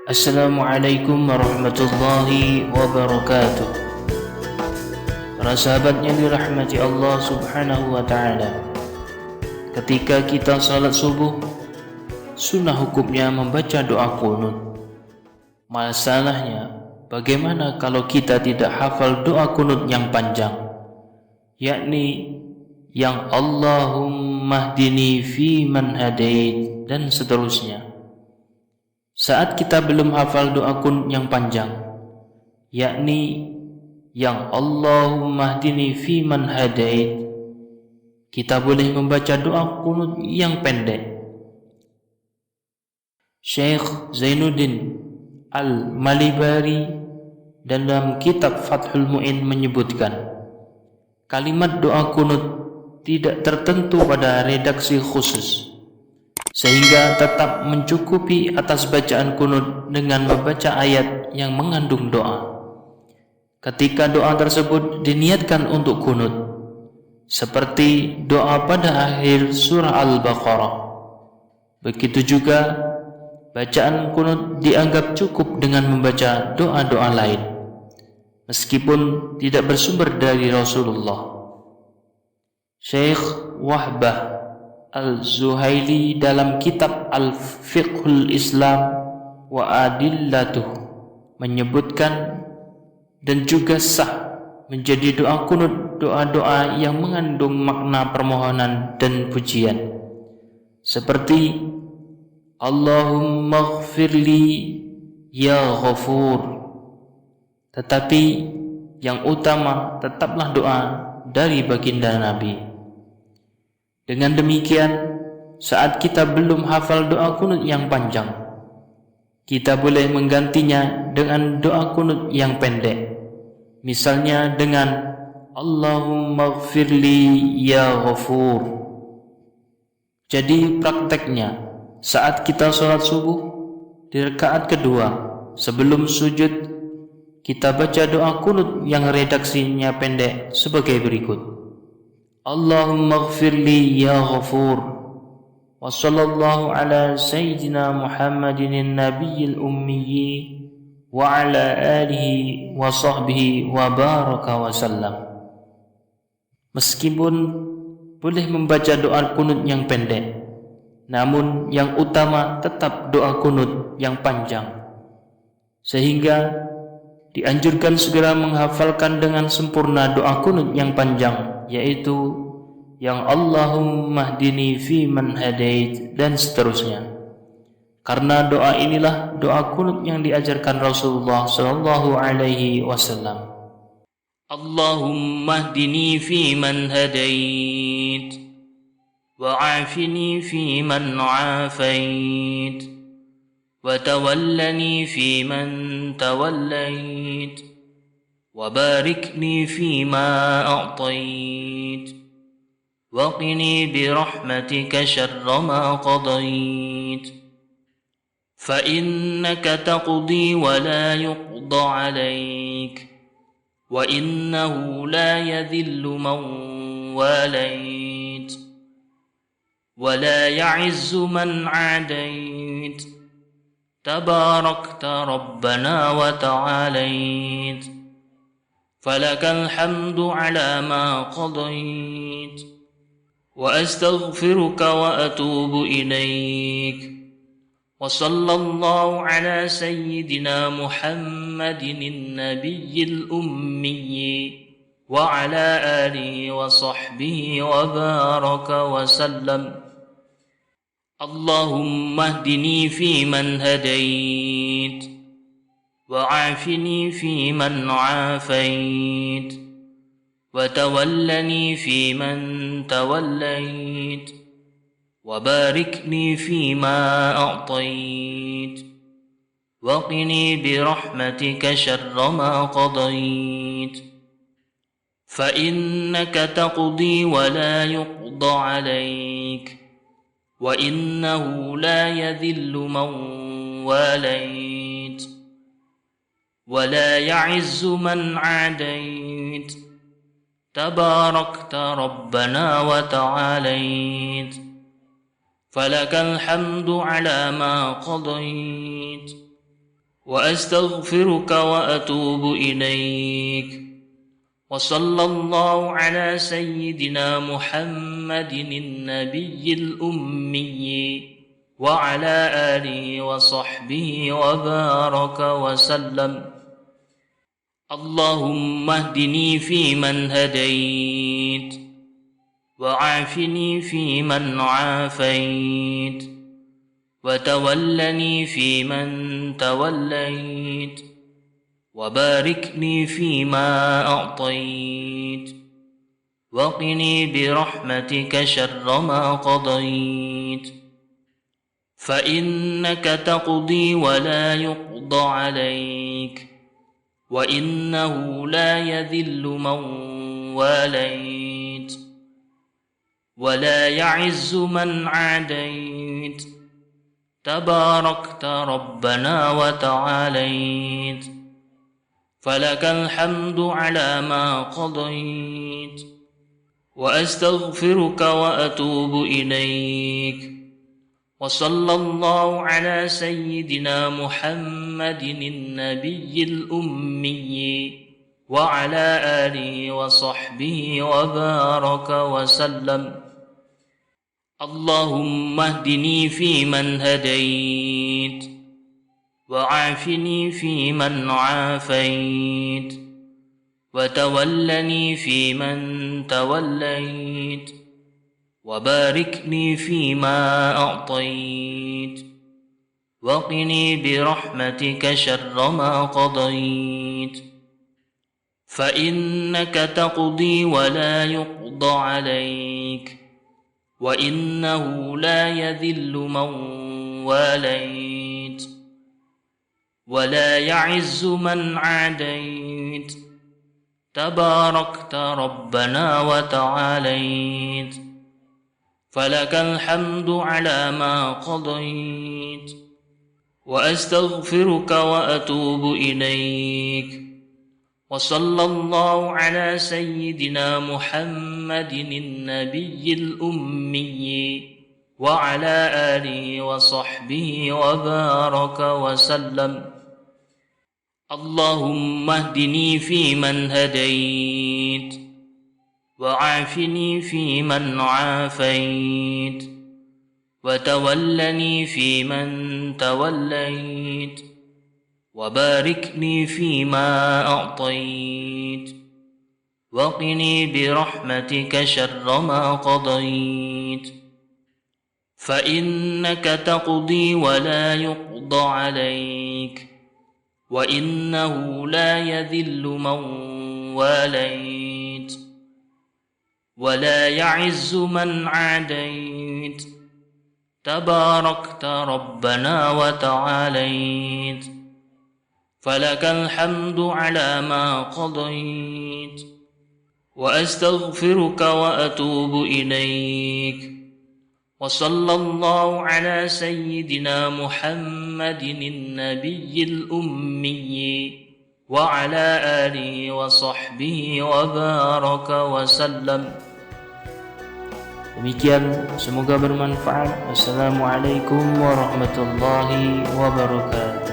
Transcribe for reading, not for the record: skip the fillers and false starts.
Assalamualaikum warahmatullahi wabarakatuh. Para sahabat yang dirahmati Allah subhanahu wa ta'ala, ketika kita salat subuh, sunnah hukumnya membaca doa qunut. Masalahnya, bagaimana kalau kita tidak hafal doa qunut yang panjang, yakni yang Allahumma hdini fi man hadait dan seterusnya. Saat kita belum hafal doa qunut yang panjang, yakni yang Allahumma hdini fi man hadait, kita boleh membaca doa qunut yang pendek. Syekh Zainuddin Al-Malibari dalam kitab Fathul Mu'in menyebutkan, kalimat doa qunut tidak tertentu pada redaksi khusus, sehingga tetap mencukupi atas bacaan qunut dengan membaca ayat yang mengandung doa. Ketika doa tersebut diniatkan untuk qunut, seperti doa pada akhir surah Al-Baqarah, begitu juga bacaan qunut dianggap cukup dengan membaca doa-doa lain, meskipun tidak bersumber dari Rasulullah. Syekh Wahbah Al-Zuhaili dalam kitab Al-Fiqhul Islam wa Adillatuh menyebutkan dan juga sah menjadi doa qunut doa-doa yang mengandung makna permohonan dan pujian, seperti Allahumma ghfirli ya ghafur. Tetapi yang utama tetaplah doa dari baginda Nabi. Dengan demikian, saat kita belum hafal doa qunut yang panjang, kita boleh menggantinya dengan doa qunut yang pendek. Misalnya dengan Allahumma ghfirli ya ghafur. Jadi prakteknya, saat kita sholat subuh, di rakaat kedua sebelum sujud, kita baca doa qunut yang redaksinya pendek sebagai berikut: Allahumma ghfirli ya ghafur, wa sallallahu ala sayyidina Muhammadin nabiyil ummiyyi wa ala alihi wa sahbihi wa baraka wa sallam. Meskipun boleh membaca doa qunut yang pendek, namun yang utama tetap doa qunut yang panjang, sehingga dianjurkan segera menghafalkan dengan sempurna doa qunut yang panjang, yaitu yang Allahumma hdini fi man hadait dan seterusnya. Karena doa inilah doa qunut yang diajarkan Rasulullah sallallahu alaihi wasallam. Allahumma hdini fi man hadait wa afini fi man afait wa tawallani fi man tawallait wa barikni fi ma a'tait وقني برحمتك شر ما قضيت فإنك تقضي ولا يقضى عليك وإنه لا يذل من واليت ولا يعز من عاديت تباركت ربنا وتعاليت فلك الحمد على ما قضيت وأستغفرك وأتوب إليك وصلى الله على سيدنا محمد النبي الأمي وعلى آله وصحبه وبارك وسلم. اللهم اهدني فيمن هديت وعافني فيمن عافيت وتولني فيمن توليت وباركني فيما أعطيت وقني برحمتك شر ما قضيت فإنك تقضي ولا يقضى عليك وإنه لا يذل من واليت ولا يعز من عاديت تباركت ربنا وتعاليت فلك الحمد على ما قضيت وأستغفرك وأتوب إليك. وصلى الله على سيدنا محمد النبي الأمي وعلى آله وصحبه وبارك وسلم. اللهم اهدني فيمن هديت، وعافني فيمن عافيت، وتولني فيمن توليت، وبارك لي فيما أعطيت، وقني برحمتك شر ما قضيت، فإنك تقضي ولا يقضى عليك، وإنه لا يذل من واليت، ولا يعز من عاديت، تباركت ربنا وتعاليت، فلك الحمد على ما قضيت. وأستغفرك وأتوب إليك. وصلى الله على سيدنا محمد النبي الأمي وعلى آله وصحبه وبارك وسلم. اللهم اهدني فيمن هديت، وعافني فيمن عافيت، وتولني فيمن توليت، وبارك لي فيما أعطيت، وقني برحمتك شر ما قضيت، فإنك تقضي ولا يقضى عليك، وإنه لا يذل من واليت، ولا يعز من عاديت، تباركت ربنا وتعاليت، فلك الحمد على ما قضيت. وأستغفرك وأتوب إليك. وصلى الله على سيدنا محمد النبي الأمي وعلى آله وصحبه وبارك وسلم. اللهم اهدني فيمن هديت، وعافني فيمن عافيت، وتولني فيمن توليت، وبارك لي فيما أعطيت، وقني برحمتك شر ما قضيت، فإنك تقضي ولا يقضى عليك، وإنه لا يذل من واليت، ولا يعز من عاديت، تباركت ربنا وتعاليت، فلك الحمد على ما قضيت. وأستغفرك وأتوب إليك. وصلى الله على سيدنا محمد النبي الأمي وعلى آله وصحبه وبارك وسلم. Demikian, semoga bermanfaat. Wassalamualaikum warahmatullahi wabarakatuh.